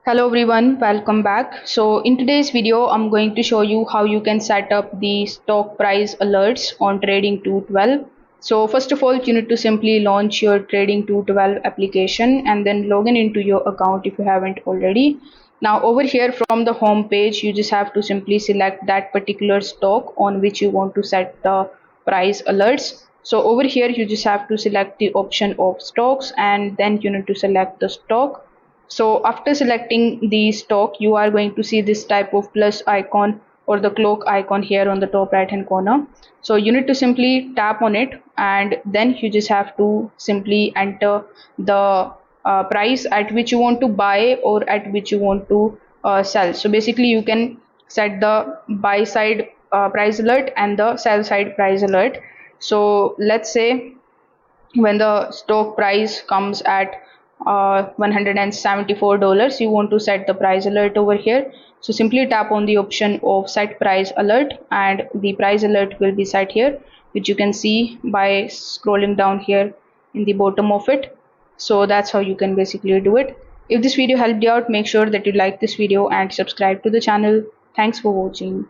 Hello everyone, welcome back. So in today's video, I'm going to show you how you can set up the stock price alerts on Trading 212. So first of all, you need to simply launch your Trading 212 application and then log in into your account if you haven't already. Now over here from the home page, you just have to simply select that particular stock on which you want to set the price alerts. So over here, you just have to select the option of stocks and then you need to select the stock. So after selecting the stock, you are going to see this type of plus icon or the clock icon here on the top right hand corner. So you need to simply tap on it and then you just have to simply enter the price at which you want to buy or at which you want to sell. So basically you can set the buy side price alert and the sell side price alert. So let's say when the stock price comes at $174, you want to set the price alert over here. So simply tap on the option of set price alert and the price alert will be set here, which you can see by scrolling down here in the bottom of it. So that's how you can basically do it. If this video helped you out, make sure that you like this video and subscribe to the channel. Thanks for watching.